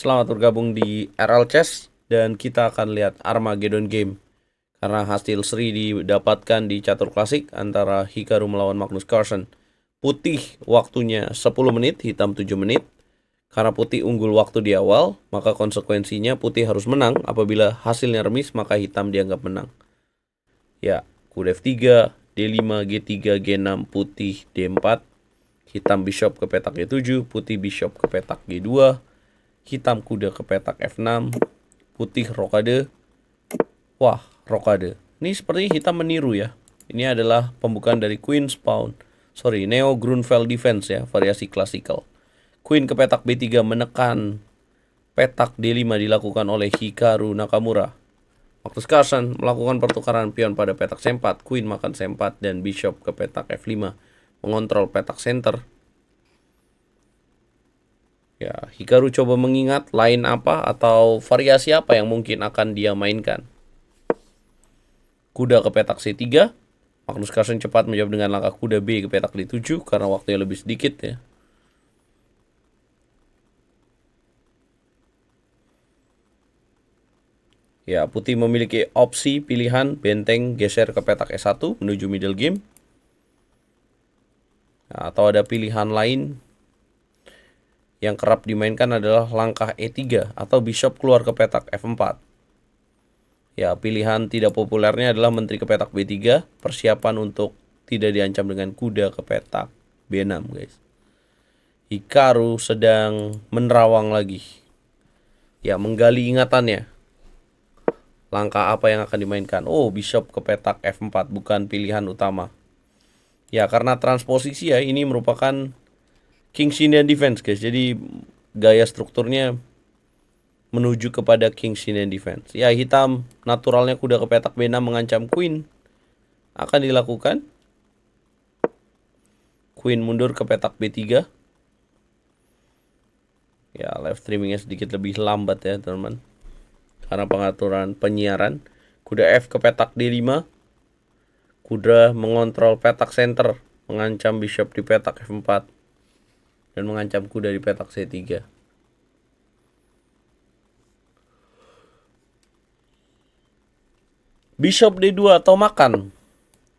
selamat bergabung di RL Chess dan kita akan lihat Armageddon Game. Karena hasil seri didapatkan di catur klasik antara Hikaru melawan Magnus Carlsen. Putih waktunya 10 menit, hitam 7 menit. Karena putih unggul waktu di awal, maka konsekuensinya putih harus menang. Apabila hasilnya remis, maka hitam dianggap menang. Ya, kuda F3, D5, G3, G6, putih D4. Hitam bishop ke petak G7, putih bishop ke petak G2. Hitam kuda ke petak F6, putih rokade. Wah, rokade. Ini seperti hitam meniru ya. Ini adalah pembukaan dari Queen's Pawn. Neo Grunfeld Defense ya, variasi klasikal. Queen ke petak B3 menekan petak D5 dilakukan oleh Hikaru Nakamura. Magnus Carlsen melakukan pertukaran pion pada petak C4, Queen makan C4 dan bishop ke petak F5 mengontrol petak center. Ya, Hikaru coba mengingat line apa atau variasi apa yang mungkin akan dia mainkan. Kuda ke petak C3. Magnus Carlsen cepat menjawab dengan langkah kuda B ke petak D7 karena waktunya lebih sedikit ya. Ya, putih memiliki opsi pilihan benteng geser ke petak E1 menuju middle game. Nah, atau ada pilihan lain yang kerap dimainkan adalah langkah E3 atau bishop keluar ke petak F4. Ya, pilihan tidak populernya adalah menteri ke petak B3, persiapan untuk tidak diancam dengan kuda ke petak B6, guys. Hikaru sedang menerawang lagi. Ya, menggali ingatannya. Langkah apa yang akan dimainkan? Oh, bishop ke petak F4 bukan pilihan utama. Ya, karena transposisi ya, ini merupakan King's Indian Defense, guys. Jadi gaya strukturnya menuju kepada King's Indian Defense. Ya, hitam naturalnya kuda ke petak B6 mengancam Queen. Akan dilakukan. Queen mundur ke petak B3. Ya, live streamingnya sedikit lebih lambat ya, teman-teman. Karena pengaturan penyiaran. Kuda F ke petak D5. Kuda mengontrol petak center. Mengancam bishop di petak F4. Dan mengancam kuda di petak C3. Bishop D2 atau makan.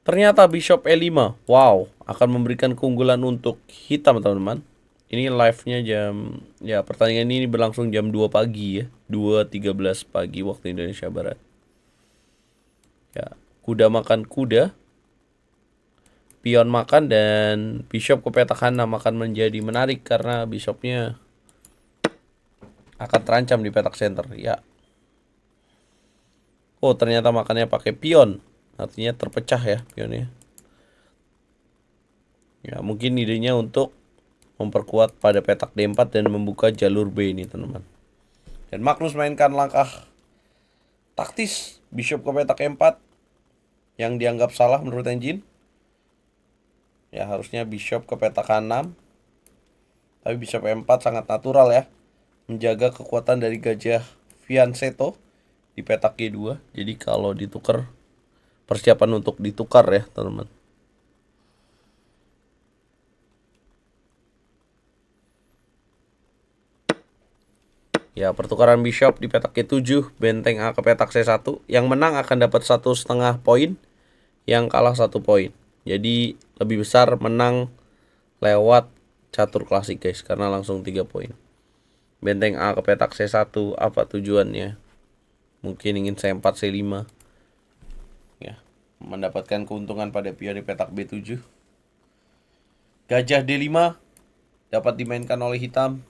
Ternyata bishop E5. Wow, akan memberikan keunggulan untuk hitam, teman-teman. Ini live-nya pertandingan ini berlangsung jam 2 pagi ya. 2.13 pagi waktu Indonesia Barat. Ya, kuda makan kuda. Pion makan dan bishop ke petak H6 akan menjadi menarik karena bishopnya akan terancam di petak center. Ya. Oh, ternyata makannya pakai pion. Artinya terpecah ya pionnya. Ya, mungkin idenya untuk memperkuat pada petak D4 dan membuka jalur B ini, teman-teman. Dan Magnus mainkan langkah taktis bishop ke petak E4 yang dianggap salah menurut engine. Ya, harusnya bishop ke petak H6. Tapi bishop E4 sangat natural ya. Menjaga kekuatan dari gajah Fianchetto di petak G2. Jadi kalau ditukar, persiapan untuk ditukar ya, teman-teman. Ya, pertukaran bishop di petak G7, benteng A ke petak C1. Yang menang akan dapat 1,5 poin, yang kalah 1 poin. Jadi lebih besar menang lewat catur klasik, guys, karena langsung 3 poin. Benteng A ke petak C1, apa tujuannya? Mungkin ingin C4, C5. Ya, mendapatkan keuntungan pada pion di petak B7. Gajah D5 dapat dimainkan oleh hitam.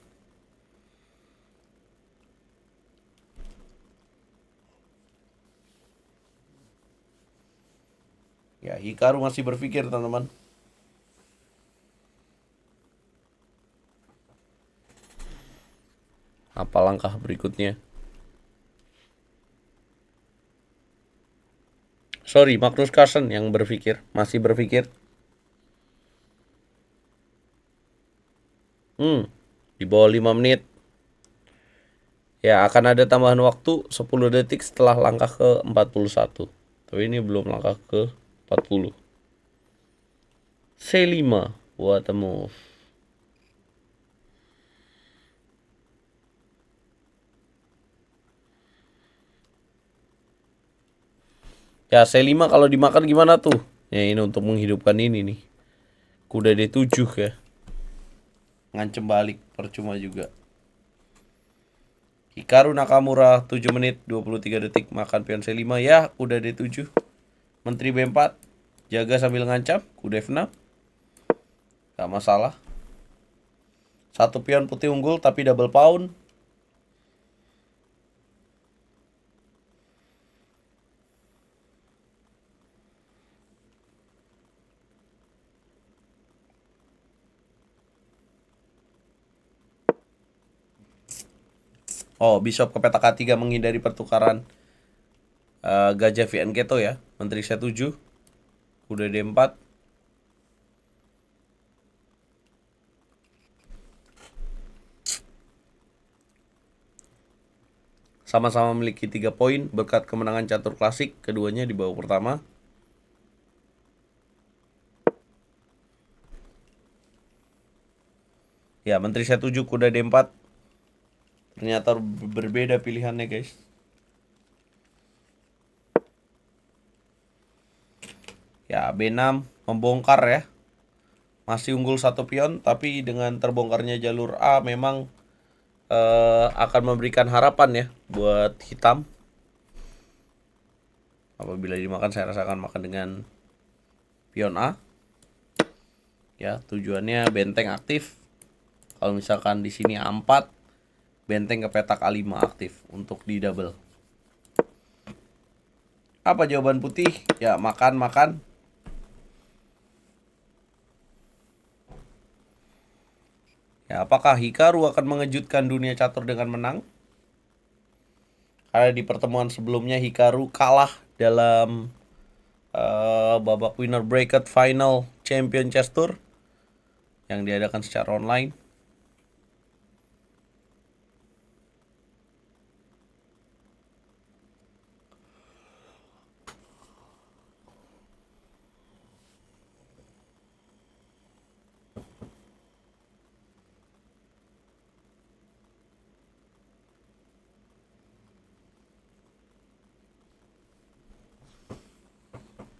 Ya, Hikaru masih berpikir, teman-teman. Apa langkah berikutnya? Magnus Carlsen yang berpikir, masih berpikir. Di bawah 5 menit. Ya, akan ada tambahan waktu 10 detik setelah langkah ke 41. Tapi ini belum langkah ke 40. C5, what a move. Ya, C5 Ya C5 kalau dimakan gimana tuh? Ya ini untuk menghidupkan ini nih. Kuda D7 ya. Ngancem balik percuma juga. Hikaru Nakamura 7 menit 23 detik makan pion C5 ya, kuda D7. Menteri B4 jaga sambil ngancam, kuda F6. Gak masalah. Satu pion putih unggul tapi double pawn. Oh, bishop ke petak A3 menghindari pertukaran gajah VN Keto ya. Menteri C7. Kuda D4. Sama-sama memiliki 3 poin berkat kemenangan catur klasik keduanya di babak pertama. Ya, Menteri C7 kuda D4. Ternyata berbeda pilihannya, guys. Ya, B6 membongkar ya. Masih unggul satu pion, tapi dengan terbongkarnya jalur A memang akan memberikan harapan ya buat hitam. Apabila dimakan, saya rasakan makan dengan pion A. Ya, tujuannya benteng aktif. Kalau misalkan di sini A4, benteng ke petak A5 aktif untuk di double. Apa jawaban putih? Ya, makan. Ya, apakah Hikaru akan mengejutkan dunia catur dengan menang? Karena di pertemuan sebelumnya Hikaru kalah dalam babak winner bracket final Champion Chess Tour yang diadakan secara online.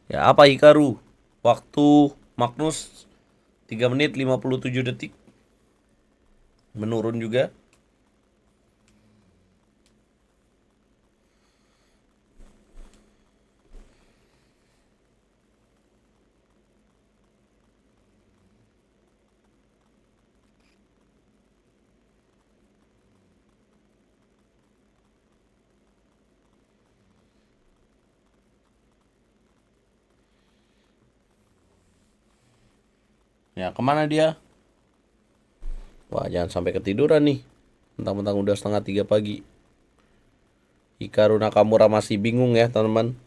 Ya, apa Hikaru? Waktu Magnus 3 menit 57 detik. Menurun juga. Ya, kemana dia? Wah, jangan sampai ketiduran nih. Mentang-mentang udah setengah 3 pagi. Hikaru Nakamura masih bingung ya, teman-teman.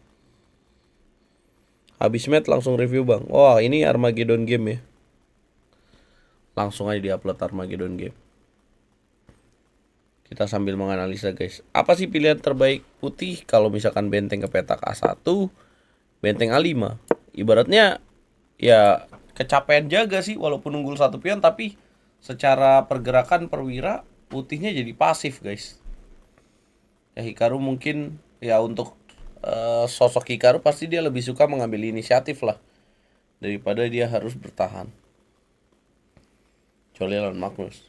Habis match langsung review, Bang. Wah, ini Armageddon game ya. Langsung aja di-upload Armageddon game. Kita sambil menganalisa, guys. Apa sih pilihan terbaik putih kalau misalkan benteng ke petak A1, benteng A5? Ibaratnya ya kecapean jaga sih walaupun unggul satu pion, tapi secara pergerakan perwira putihnya jadi pasif, guys. Ya Hikaru mungkin ya untuk sosok Hikaru pasti dia lebih suka mengambil inisiatif lah daripada dia harus bertahan. Kecuali lawan Magnus.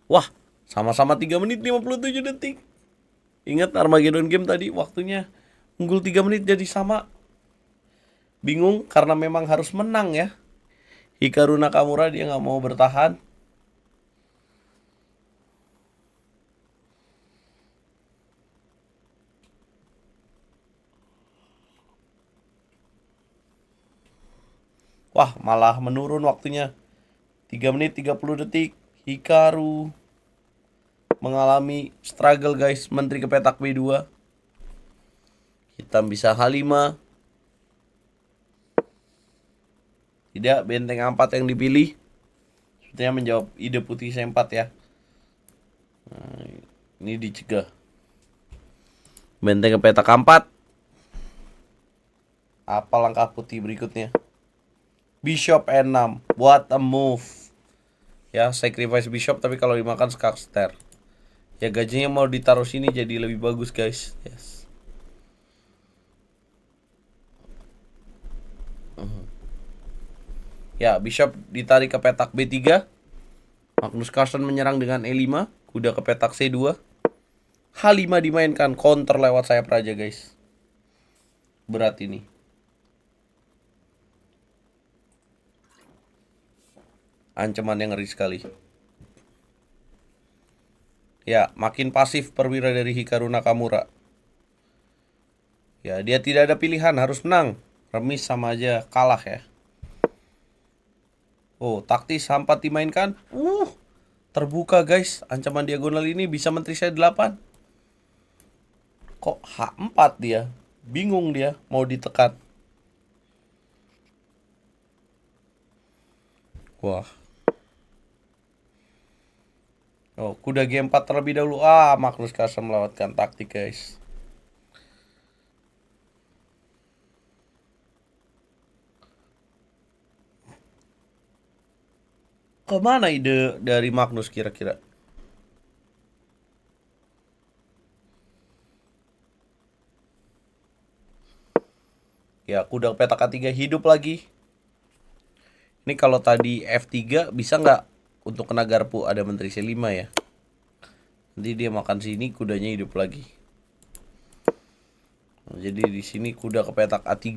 Wah, sama-sama 3 menit 57 detik. Ingat Armageddon game tadi waktunya unggul 3 menit jadi sama. Bingung karena memang harus menang ya. Hikaru Nakamura dia nggak mau bertahan. Wah, malah menurun waktunya. 3 menit 30 detik. Hikaru mengalami struggle, guys. Menteri ke petak B2. Hitam bisa H5. Tidak, benteng A4 yang dipilih. Sepertinya menjawab ide putih C4 ya. Nah, ini dicegah. Benteng ke petak A4. Apa langkah putih berikutnya? Bishop E6. What a move. Ya, sacrifice bishop tapi kalau dimakan skakster. Ya gajinya mau ditaruh sini jadi lebih bagus guys. Yes. Ya, Bishop ditarik ke petak B3. Magnus Carlsen menyerang dengan E5. Kuda ke petak C2. H5 dimainkan, counter lewat sayap raja guys. Berat ini. Ancaman yang ngeri sekali. Ya, makin pasif perwira dari Hikaru Nakamura. Ya, dia tidak ada pilihan, harus menang. Remis sama aja kalah ya. Oh, taktis H4 dimainkan. Terbuka guys. Ancaman diagonal ini bisa menteri saya 8. Kok H4 dia? Bingung dia mau ditekan. Wah. Oh, kuda G4 terlebih dahulu. Magnus Carlsen melewatkan taktik guys. Kemana ide dari Magnus kira-kira? Ya, kuda petak A3 hidup lagi. Ini kalau tadi F3 bisa nggak untuk kena garpu ada menteri C5 ya. Nanti dia makan sini, kudanya hidup lagi. Jadi di sini kuda ke petak A3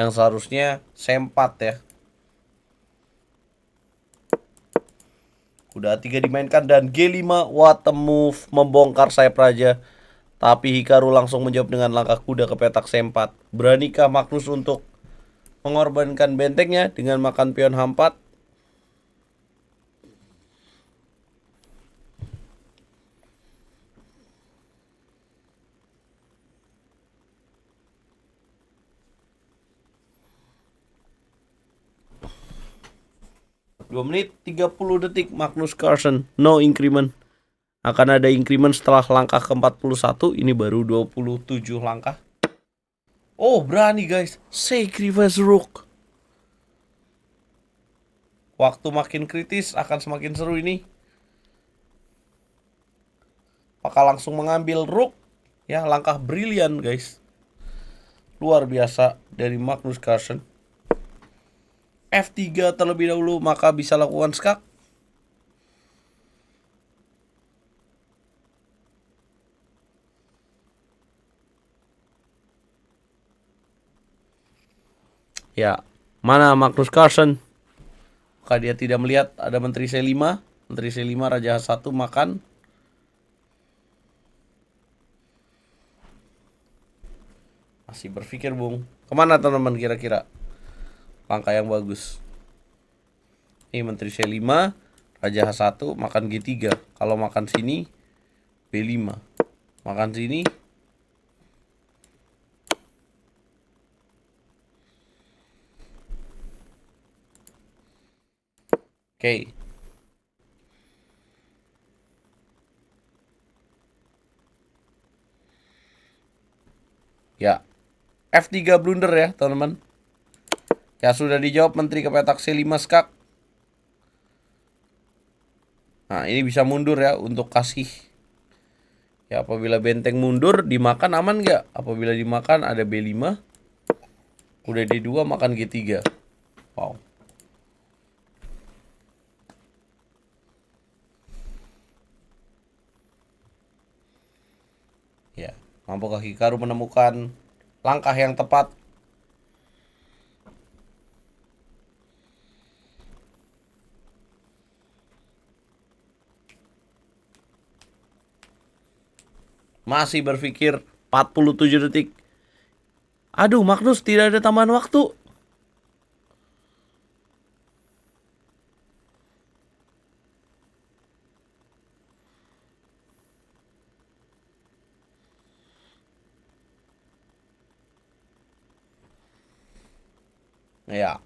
yang seharusnya C4 ya. Kuda A3 dimainkan dan G5, what a move, membongkar sayap raja. Tapi Hikaru langsung menjawab dengan langkah kuda ke petak C4. Beranikah Magnus untuk mengorbankan bentengnya dengan makan pion H4? Dua menit 30 detik Magnus Carlsen, no increment. Akan ada increment setelah langkah ke-41. Ini baru 27 langkah. Oh, berani guys. Sacrifice Rook. Waktu makin kritis akan semakin seru ini. Apakah langsung mengambil Rook? Ya, langkah brilian guys. Luar biasa dari Magnus Carlsen. F3 terlebih dahulu, maka bisa lakukan skak. Ya, mana Magnus Carlsen? Maka dia tidak melihat ada menteri C5. Menteri C5 Raja H1 makan. Masih berpikir Bung. Kemana teman-teman kira-kira? Langkah yang bagus. Ini menteri C5, Raja H1 makan G3. Kalau makan sini B5. Makan sini. Oke. Ya. F3 blunder ya, teman-teman. Ya sudah dijawab menteri ke petak C5 skak. Nah, ini bisa mundur ya untuk kasih. Ya, apabila benteng mundur dimakan aman nggak? Apabila dimakan ada B5. Udah D2 makan G3. Wow. Ya, mampukah Hikaru menemukan langkah yang tepat? Masih berpikir 47 detik. Aduh, Magnus tidak ada tambahan waktu. Ya.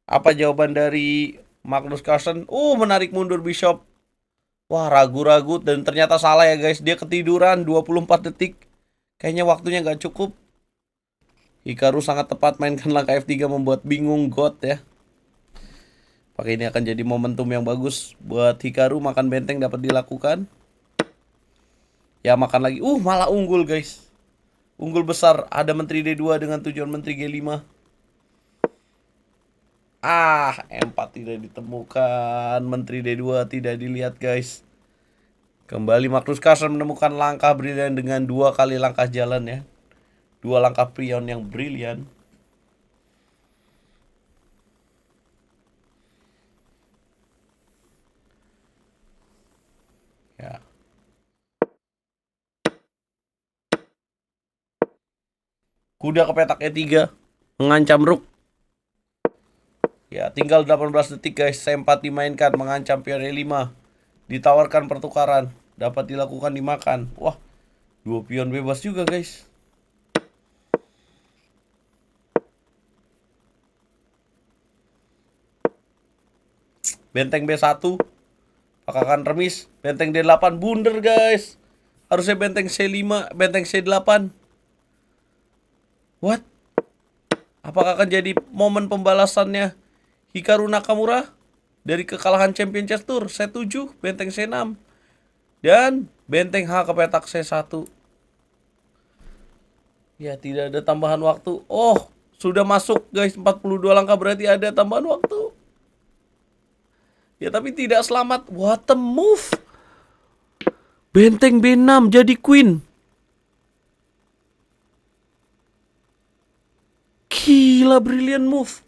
Apa jawaban dari Magnus Carlsen? Menarik mundur Bishop. Wah, ragu-ragu dan ternyata salah ya guys. Dia ketiduran 24 detik. Kayaknya waktunya nggak cukup. Hikaru sangat tepat mainkan langkah F3 membuat bingung God ya. Apakah ini akan jadi momentum yang bagus buat Hikaru makan benteng dapat dilakukan? Ya makan lagi. Malah unggul guys. Unggul besar. Ada Menteri D2 dengan tujuan Menteri G5. M4 tidak ditemukan. Menteri D2 tidak dilihat guys. Kembali Magnus Carlsen menemukan langkah brilian dengan 2 kali langkah jalan ya. 2 langkah pion yang brilian. Ya. Kuda ke petak E3 mengancam rook. Ya, tinggal 18 detik guys. C4 dimainkan mengancam pion E5. Ditawarkan pertukaran, dapat dilakukan dimakan. Wah, 2 pion bebas juga guys. Benteng B1 apakah akan remis? Benteng D8 blunder guys. Harusnya benteng C5, benteng C8. What? Apakah akan jadi momen pembalasannya Hikaru Nakamura dari kekalahan Champion Chess Tour? C7, benteng C6. Dan benteng H ke petak C1. Ya, tidak ada tambahan waktu. Sudah masuk guys, 42 langkah berarti ada tambahan waktu. Ya, tapi tidak selamat. What a move. Benteng B6 jadi queen. Gila, brilliant move.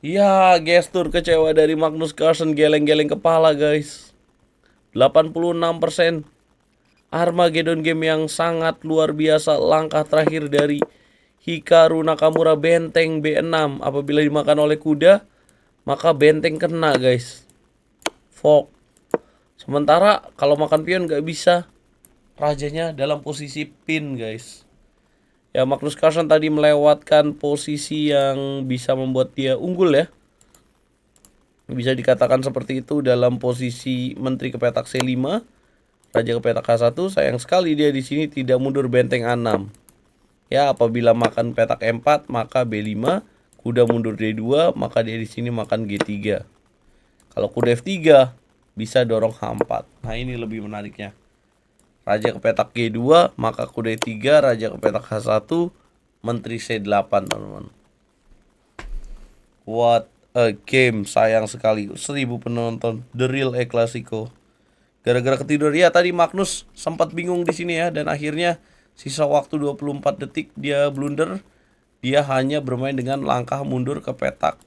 Ya, gestur kecewa dari Magnus Carlsen, geleng-geleng kepala guys. 86%. Armageddon game yang sangat luar biasa. Langkah terakhir dari Hikaru Nakamura, benteng B6. Apabila dimakan oleh kuda, maka benteng kena guys. Fork. Sementara kalau makan pion gak bisa. Rajanya dalam posisi pin guys. Ya, Magnus Carlsen tadi melewatkan posisi yang bisa membuat dia unggul ya. Bisa dikatakan seperti itu dalam posisi menteri ke petak C5, raja ke petak H1. Sayang sekali dia di sini tidak mundur benteng A6. Ya, apabila makan petak E4 maka B5, kuda mundur D2, maka dia di sini makan G3. Kalau kuda F3 bisa dorong H4. Nah, ini lebih menariknya. Raja ke petak G2, maka kuda E3, raja ke petak H1, menteri C8, teman-teman. What a game, sayang sekali. 1000 penonton, the real El Clasico. Gara-gara ketidur ya, tadi Magnus sempat bingung di sini ya, dan akhirnya sisa waktu 24 detik dia blunder. Dia hanya bermain dengan langkah mundur ke petak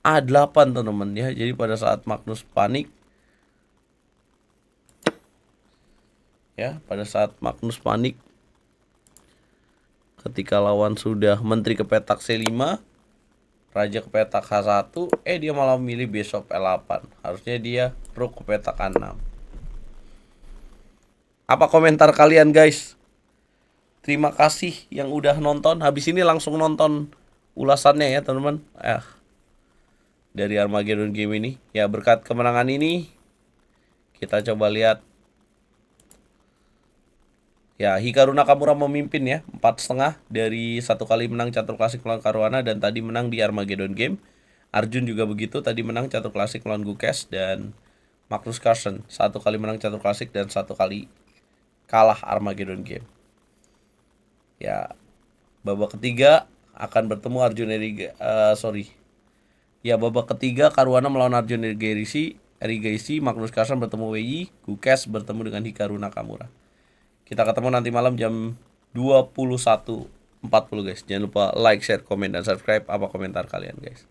A8, teman-teman ya. Jadi pada saat Magnus panik, ketika lawan sudah menteri ke petak C5, raja ke petak H1, dia malah memilih bishop L8. Harusnya dia rook ke petak A6. Apa komentar kalian guys? Terima kasih yang udah nonton. Habis ini langsung nonton ulasannya ya teman-teman. Dari Armageddon game ini. Ya, berkat kemenangan ini kita coba lihat. Ya, Hikaru Nakamura memimpin ya, 4,5 dari 1 kali menang catur klasik melawan Caruana dan tadi menang di Armageddon game. Arjun juga begitu, tadi menang catur klasik melawan Gukesh, dan Magnus Carlsen 1 kali menang catur klasik dan 1 kali kalah Armageddon game. Ya, babak ketiga akan bertemu Arjun babak ketiga Caruana melawan Arjun Erigaisi, Magnus Carlsen bertemu WI, Gukesh bertemu dengan Hikaru Nakamura. Kita ketemu nanti malam jam 21.40 guys. Jangan lupa like, share, komen, dan subscribe. Apa komentar kalian guys?